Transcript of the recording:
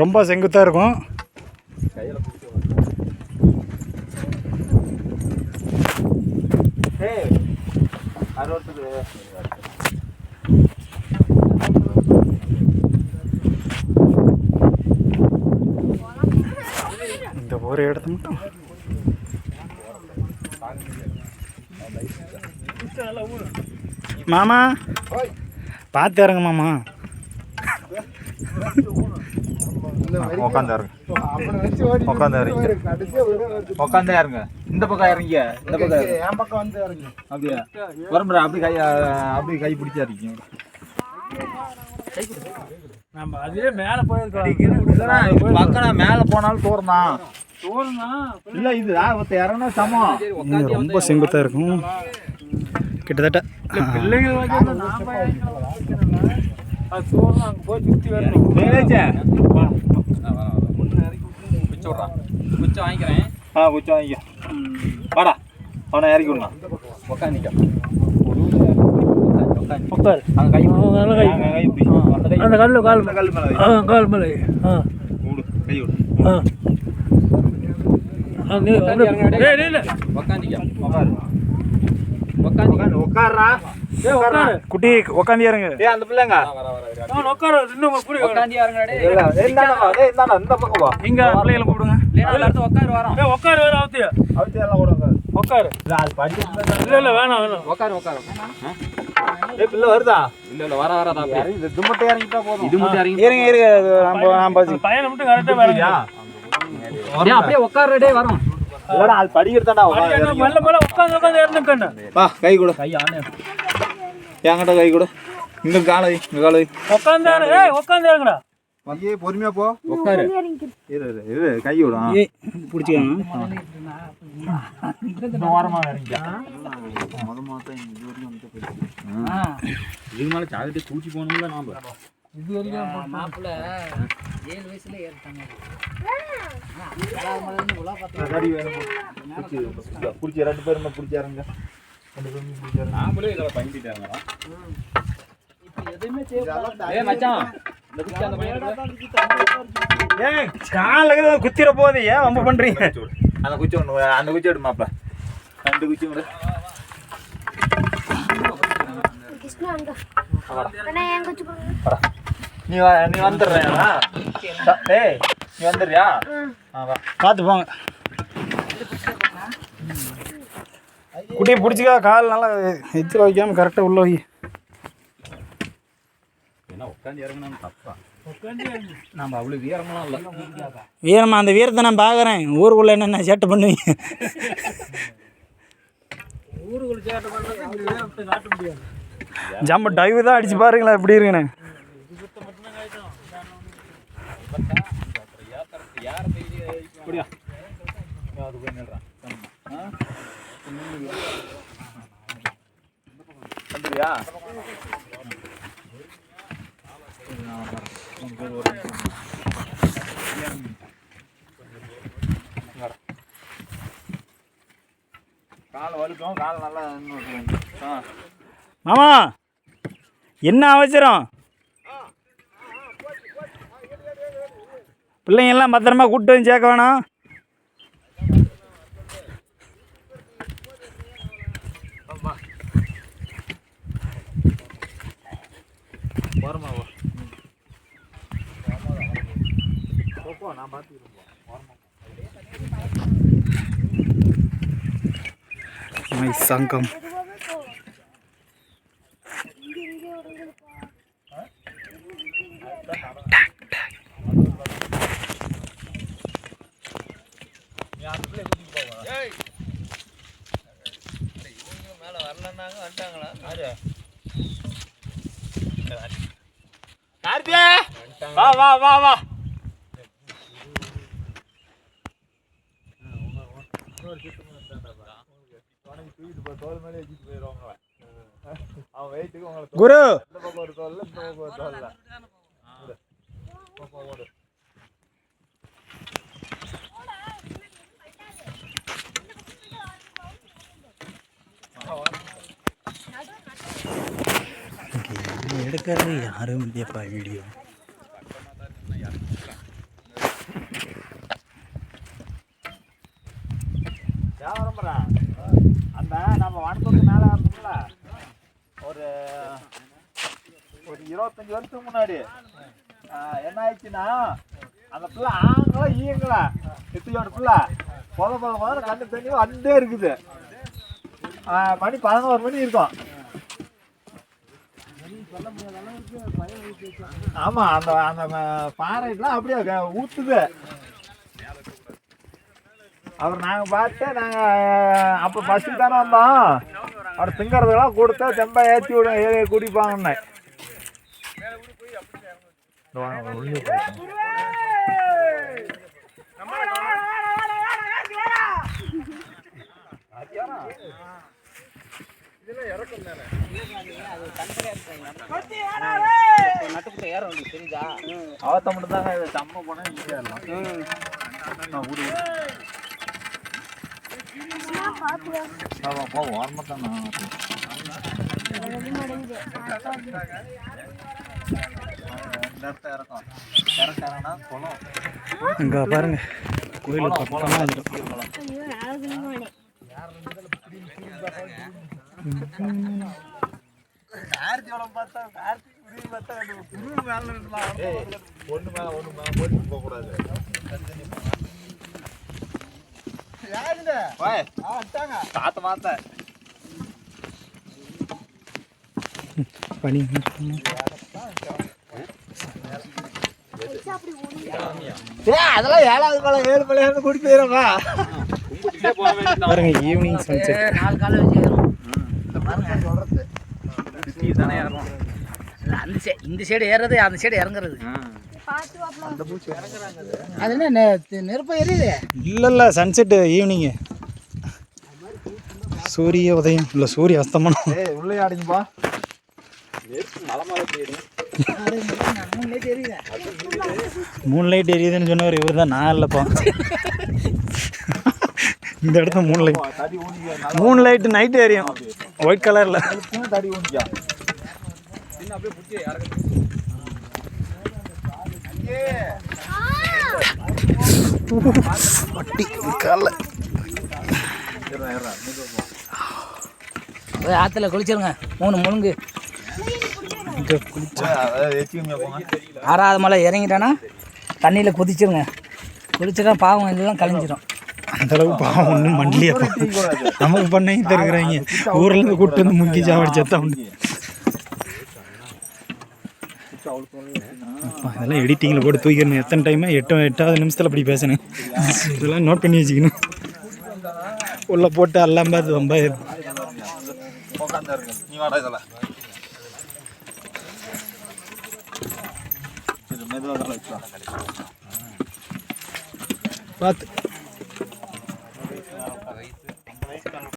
ரொம்ப செங்குத்தாக இருக்கும். இந்த ஒரு இடத்த மட்டும் மாமா பார்த்து இறங்க மாமா. உக்காந்து இறங்க. இந்த பக்கம் இறங்க. இந்த பக்கம் என் பக்கம் வந்து இறங்க. அப்படியா வரம்புற அப்படி கை பிடிச்சா இருக்கீங்க. நம்ம அதே மேலே போயிருக்கோம். மேலே போனாலும் தோறதான் இல்லை. இது இறங்கினா சமம். ரொம்ப செங்குத்தாக இருக்கும் கிட்டத்தட்ட. பிள்ளைங்க போய் சுற்றி வரணும். குச்சம் வாங்கிக்கிறேன். குச்சம் வாங்கிக்க. வாடா அவனை இறக்கி விடணும். உக்காந்திக்க. அந்த கல்லு கால் மேலே கை விடு. உட்காருடா. குட்டி உக்காந்து இறங்க. அந்த பிள்ளைங்க இந்த பக்கம் வா. இங்க பிள்ளைகளை கூப்பிடுங்க. உட்காரு வர அவத்தியா உட்காரு. இல்ல வேணாம் பிள்ளை வருதா? இல்ல வர இது மட்டும் இறங்கிட்டா போதும். இது மட்டும் இறங்கி பையனை மட்டும் கரெக்டா வரீங்க. அப்படியே உட்காருடே வரும். இல்லடா அது படிக்கிறதாடா. மெல்ல மெல்ல உட்காந்து இறந்துக்கண்ணு. வா கை கொடு. கை ஆனே என்கிட்ட கை கொடு. இங்க காலை உட்காந்து இறங்குடா. வங்கியே பொறுமையா போ. உட்காரு. இரு கை விடு. பிடிச்சிக்கணும். ஓரமா இறங்கிக்க. இதுக்கு மேல சாகிட்டு தூக்கி போகணும்ல நாம. இது வரைக்கும் மாப்பிள்ள 7 வயசுல ஏறிட்டாங்க. பிடிச்சி 2 பேருமே பிடிச்சாருங்க. 2 பேருமே பிடிச்சாருங்க. நாமளே இதில் பண்ணிட்டாங்க. எதுவுமே மச்சான் குத்திர போது ஏன் வம்பு பண்றீங்க? அந்த குச்சி ஒன்று அந்த குச்சி எடு மாப்பிள்ள. 2 குச்சி விடு. நீ வந்துடுறியா? டேய் நீ வந்துடுறியா? பார்த்து போங்க. குட்டியை பிடிச்சிக்கா. கால் நல்லா எத்திர வைக்காம கரெக்டாக உள்ள வை. உட்காந்து இறங்கினா தப்பா? நம்ம அவ்வளோ வீரமெல்லாம் இல்லை. வீரமா? அந்த வீரத்தை நான் பார்க்குறேன். ஊருக்குள்ளே என்னென்ன சேட்டை பண்ணுவீங்க? ஊருக்குள்ள சேட்டை பண்ணுறது காட்ட முடியாது. ஜம்பு டைவு தான் அடிச்சு பாருங்களேன் எப்படி இருக்குன்னு. கால் வலிக்கும். கால் நல்லா மாமா என்ன அவசரம்? பிள்ளைங்கெல்லாம் பத்திரமா கூப்பிட்டு வந்து சேர்க்க வேணாம். நான் பார்த்துக்கிறேன். சங்கம் மேல வரலன்னாங்க வந்துட்டாங்களா? வா வா வா வா. குரு எடுக்கிறது யாரும் இல்லையப்பா வீடியோ. அந்த நம்ம வனத்துக்கு மேலே இருந்தோம்ல ஒரு 25 வருஷத்துக்கு முன்னாடி என்ன ஆயிடுச்சுன்னா அந்த பிள்ளை ஆங்களா ஈங்களா எத்தியோட பிள்ளை முதல்ல கண்ணு தண்ணி வந்துட்டே இருக்குது. மணி 11 மணி இருக்கும். ஆமா அந்த அந்த பாறைலாம் அப்படியே ஊத்துது. அவர் நாங்கள் பார்த்து நாங்கள் அப்போ பஸ்ஸுக்கு தானே வந்தோம். அவர் திங்கிறதுக்கெல்லாம் கொடுத்தா செம்பா ஏற்றி விட குடிப்பாங்கன்னே. அவத்த மட்டும் தாங்க செம்ம போனேன். இங்கே பாருங்க கோயில் பக்கமாக பனி அதெல்லாம் 7வது பழம் 7 பழம் கூட்டி போயிடும்ப்பா. பாருங்க ஈவினிங் சன்செட். 4 காலை வச்சுக்கிறோம். இந்த சைடு ஏறது அந்த சைடு இறங்குறது. அது என்ன நெருப்பம் எரியுது? இல்லை சன்செட்டு ஈவினிங்கு சூரிய உதயம் இல்லை சூரிய அஸ்தமனம். உள்ளே ஆடிங்கப்பா. மூணு லைட் எரியுதுன்னு சொன்னவர் இவர் தான். நான் இல்லைப்பா இந்த இடத்துல மூணு லைட்டு நைட்டு எரியும் ஒயிட் கலரில். தடி ஊனிக்கா வட்டி கால ஆற்றுல குளிச்சிருங்க 3 முழுங்கு. 6வது மலை இறங்கிட்டானா தண்ணியில் குதிச்சிருங்க. குளிச்சுட்டா பாவம் இதெல்லாம் கழிஞ்சிடும். அந்தளவுக்கு பாவம் ஒன்றும் பண்ணலையப்பா. நமக்கு பண்ணையும் தருகிறாங்க. ஊர்லேருந்து கூப்பிட்டு வந்து முங்கி சாவடிச்சா ஒன்று. அதெல்லாம் எடிட்டிங்கில் போட்டு தூக்கிடணும். எத்தனை டைமு 8வது நிமிஷத்தில் அப்படி பேசணும். இதெல்லாம் நோட் பண்ணி வச்சுக்கணும். உள்ளே போட்டு எல்லாம் பார்த்து ரொம்ப பார்த்து